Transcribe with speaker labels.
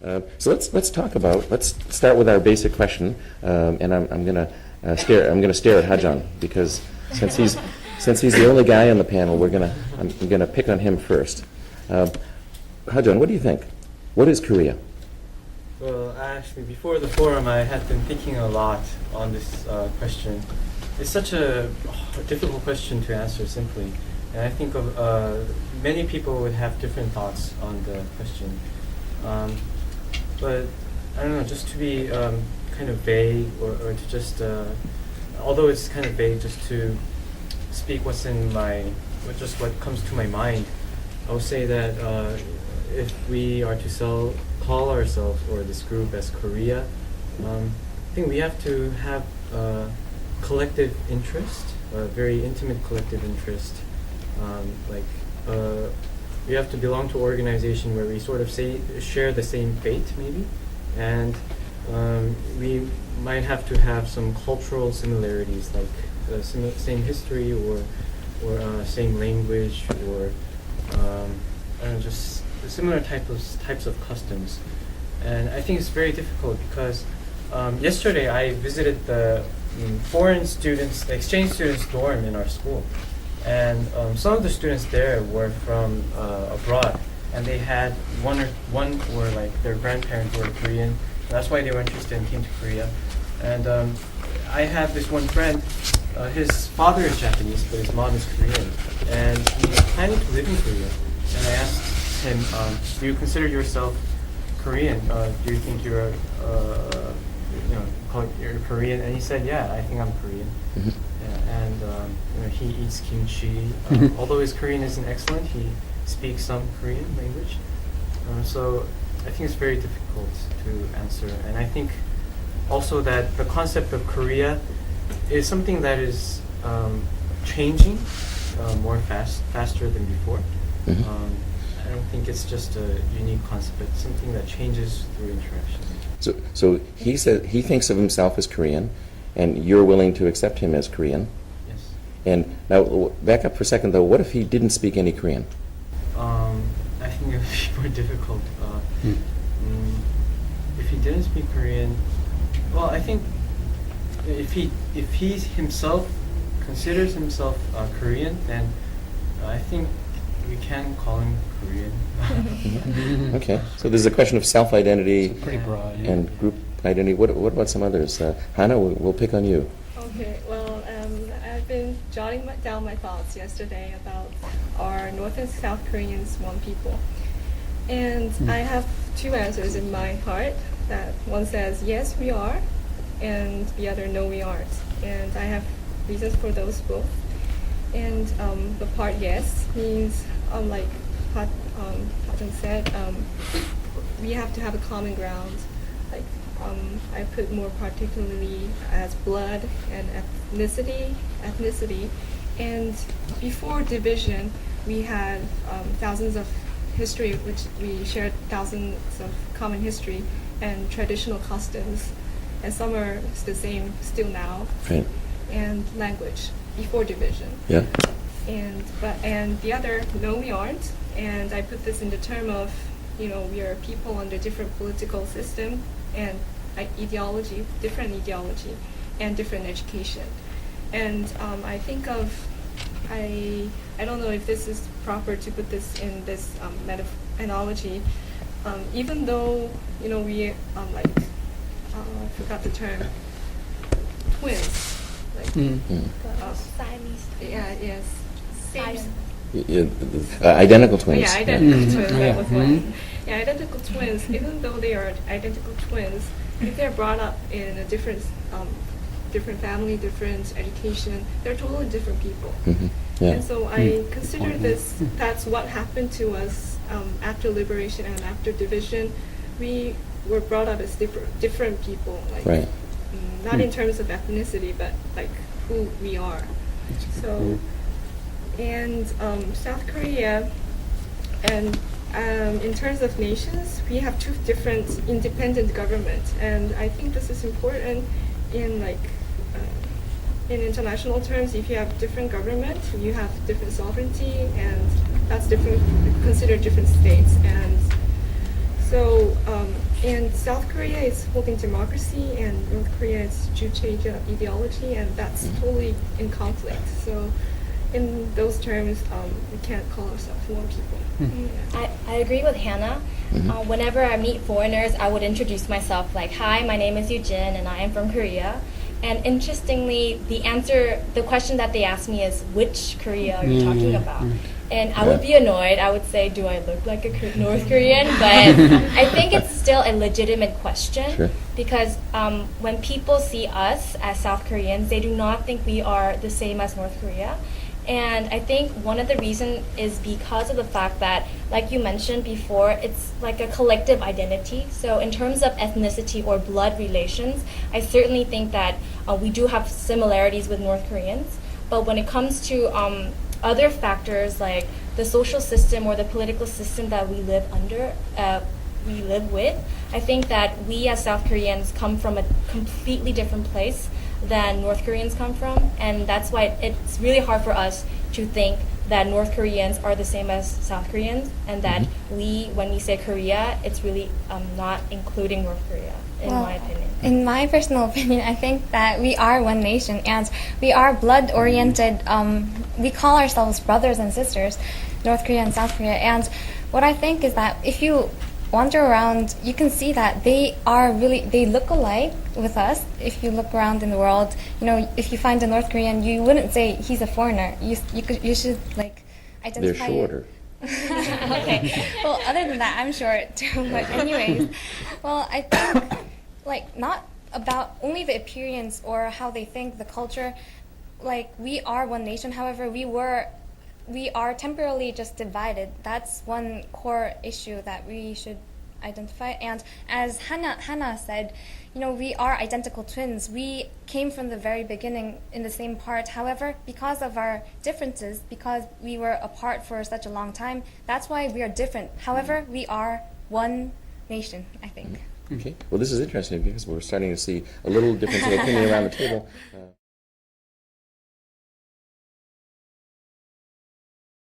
Speaker 1: Let's talk about. Let's start with our basic question, and I'm gonna stare at Hajan because since he's the only guy on the panel, I'm gonna pick on him first. Hajan, what do you think? What is Korea?
Speaker 2: Well, actually, before the forum, I had been thinking a lot on this question. It's such a difficult question to answer simply, and I think many people would have different thoughts on the question. But I don't know, just to be kind of vague, or to just, although it's kind of vague, just to speak what comes to my mind, I would say that if we are to call ourselves or this group as Korea, I think we have to have collective interest, a very intimate collective interest. We have to belong to an organization where we sort of share the same fate, maybe, and we might have to have some cultural similarities, like same history or same language, or I don't know, just similar types of customs. And I think it's very difficult because yesterday I visited the foreign students, the exchange students dorm in our school, and some of the students there were from abroad, and they had one or like their grandparents were Korean, and that's why they were interested and came to Korea. And I have this one friend, his father is Japanese, but his mom is Korean, and he's planning to live in Korea. And I asked him, do you consider yourself Korean? Do you think you're you're Korean? And he said, yeah, I think I'm Korean.
Speaker 1: Mm-hmm.
Speaker 2: Yeah, and he eats kimchi. Although his Korean isn't excellent, he speaks some Korean language. So I think it's very difficult to answer. And I think also that the concept of Korea is something that is changing faster than before.
Speaker 1: Mm-hmm.
Speaker 2: I don't think it's just a unique concept, but something that changes through interaction.
Speaker 1: So he said he thinks of himself as Korean, and you're willing to accept him as Korean.
Speaker 2: Yes.
Speaker 1: And now, back up for a second, though. What if he didn't speak any Korean?
Speaker 2: I think it would be more difficult. If he didn't speak Korean, well, I think if he himself considers himself Korean, then I think we can call him Korean.
Speaker 1: Okay, so there's a question of self-identity
Speaker 3: Pretty broad. Yeah.
Speaker 1: and group identity. What about some others? Hannah, we'll pick on you.
Speaker 4: Okay, well, I've been jotting down my thoughts yesterday about our North and South Koreans, one people. And I have two answers in my heart. That one says, yes, we are, and the other, no, we aren't. And I have reasons for those both. And the part yes means, like Hajun said, we have to have a common ground. Like I put more particularly as blood and ethnicity. And before division, we had thousands of history, which we shared thousands of common history and traditional customs, and some are the same still now.
Speaker 1: Right.
Speaker 4: And language before division.
Speaker 1: Yeah.
Speaker 4: And the other, no, we aren't. And I put this in the term of, we are people under different political system and ideology, different ideology, and different education. And I think of, I don't know if this is proper to put this in this analogy. Even though we I forgot the term, twins.
Speaker 5: Siamese.
Speaker 4: Yeah, yes.
Speaker 1: Identical twins.
Speaker 4: Yeah, identical twins. That was
Speaker 3: Mhm.
Speaker 4: one. Yeah, identical twins. Even though they are identical twins, if they're brought up in a different family, different education, they're totally different people.
Speaker 1: Mm-hmm. Yeah.
Speaker 4: And so I consider this. That's what happened to us after liberation and after division. We were brought up as different people. Like,
Speaker 1: Right.
Speaker 4: not in terms of ethnicity, but like who we are. So, and South Korea, and in terms of nations, we have two different independent governments, and I think this is important in in international terms. If you have different government, you have different sovereignty, and that's different, considered different states. And So, and South Korea is holding democracy, and North Korea is Juche ideology, and that's totally in conflict. So, in those terms, we can't call ourselves one people. Yeah.
Speaker 3: I agree with Hannah. Whenever I meet foreigners, I would introduce myself like, "Hi, my name is Eugene, and I am from Korea." And interestingly, the question that they ask me is, "Which Korea are you talking about?" And I would be annoyed. I would say, "Do I look like a North Korean?" But I think it's still a legitimate question.
Speaker 1: Sure.
Speaker 3: Because when people see us as South Koreans, they do not think we are the same as North Korea. And I think one of the reasons is because of the fact that, like you mentioned before, it's like a collective identity. So in terms of ethnicity or blood relations, I certainly think that we do have similarities with North Koreans. But when it comes to other factors like the social system or the political system that we live with, I think that we as South Koreans come from a completely different place than North Koreans come from, and that's why it's really hard for us to think that North Koreans are the same as South Koreans, and that when we say Korea, it's really not including North Korea, in my opinion.
Speaker 5: In my personal opinion, I think that we are one nation, and we are blood-oriented. We call ourselves brothers and sisters, North Korea and South Korea. And what I think is that if you wander around, you can see that they look alike with us. If you look around in the world, if you find a North Korean, you wouldn't say he's a foreigner. You should like identify.
Speaker 1: They're shorter.
Speaker 5: Okay. Well, other than that, I'm short too. But anyways, well, I think like not about only the appearance or how they think, the culture. Like we are one nation. However, we are temporarily just divided. That's one core issue that we should identify. And as Hannah said, we are identical twins. We came from the very beginning in the same part. However, because of our differences, because we were apart for such a long time, that's why we are different. However, we are one nation, I think.
Speaker 1: Okay. Well, this is interesting because we're starting to see a little difference of opinion around the table.